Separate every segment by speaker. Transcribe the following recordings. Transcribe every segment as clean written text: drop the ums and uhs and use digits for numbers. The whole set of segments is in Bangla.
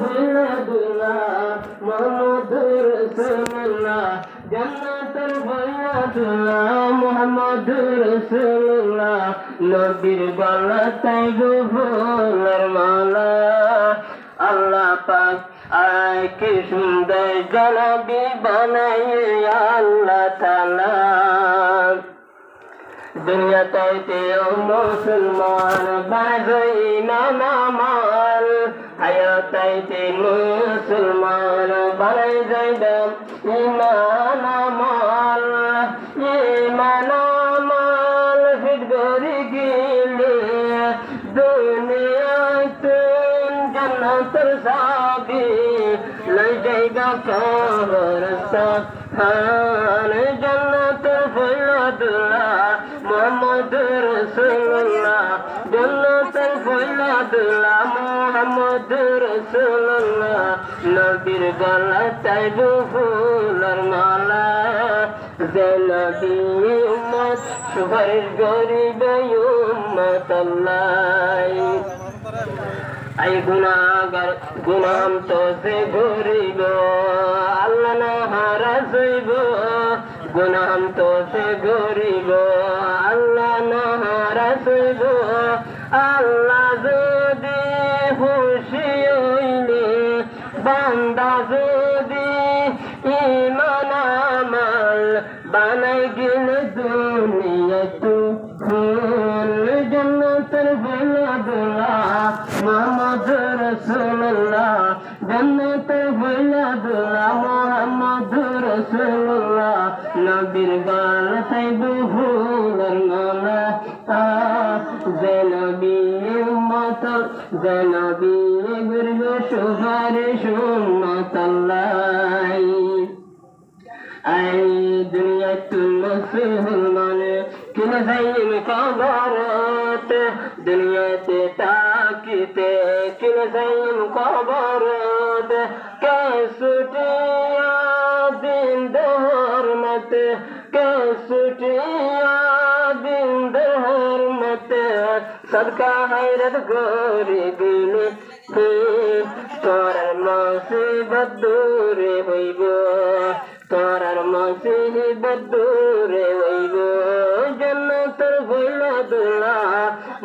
Speaker 1: ভুলা দুলা মুহাম্মদুর রাসূলুল্লাহ জান্নাতের ভুলা দুলা মুহাম্মদুর রাসূলুল্লাহ নবীর গলায় ফুলের মালা আল্লাহ পাক আয় কি সুন্দর জনবী বানায় আল্লাহ তাআলা दुनिया कहते हो मुसलमान बाज़ई नामाल हयात कहते मुसलमान बाज़ई जैदम ईमान अमाल फिर गोरी गिले दुनिया तुम जन्नतर साबी ले जाएगा कब्रस्ता हान जन्नतर फुला মুহাম্মদুর রাসূলুল্লাহ জান্নাতুল ফুলাদুল্লাহ মুহাম্মদুর রাসূলুল্লাহ নবীর গলায় ফুলের মালা যে নবী উম্মত সুপারিশ গরিব উম্মত আল্লাহ আই গুনাহগার গুনাম তো সে গরিব আল্লাহ না হারাজ হইব গুনাম তো সে গরিব আল্লাহ নারাজ হইব আল্লাহ যদি খুশি হইলে বান্দা যদি ঈমান আমাল বানাই গেলে দুনিয়া তু জান্নাতের ফুলদুল্লাহ মুহাম্মদুর রাসূলুল্লাহ জান্নাতের ফুলদুল্লাহ মুহাম্মদুর রাসূলুল্লাহ নবীর গলায় ফুলের মালা যে নবী উম্মত যে নবী গরিব সুপারিশ উম্মত আল্লাহ আই দুনিয়া তুম মুসলমান কিন যাইম কবরত দুনিয়াতে তাকিতে কিন যাইম কবরত কে ছুটিয়া দিন দহরমত কে ছুটিয়া দিন দহরমত সদকা হায়রত গরি দিলে তোরার মুসিবত দূরে হইব তোরার মুসিবত দূরে হইব জান্নাতের ফুলদুল্লাহ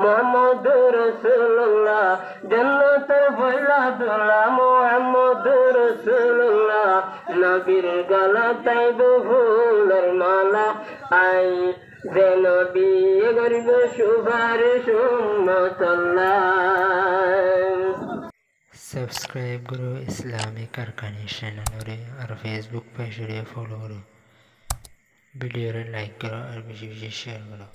Speaker 1: মুহাম্মদুর রাসূলুল্লাহ জান্নাতের ফুলদুল্লাহ মুহাম্মদুর রাসূলুল্লাহ নবীর গলায় ফুলের মালা আই যে নবী গরিব সুপারিশ উম্মত আল্লাহ
Speaker 2: সাবস্ক্রাইব করো ইসলামিক আরকানি চ্যানেলরে আর ফেসবুক পেজরে ফলো করো ভিডিওরে লাইক করো আর বেশি বেশি শেয়ার করো।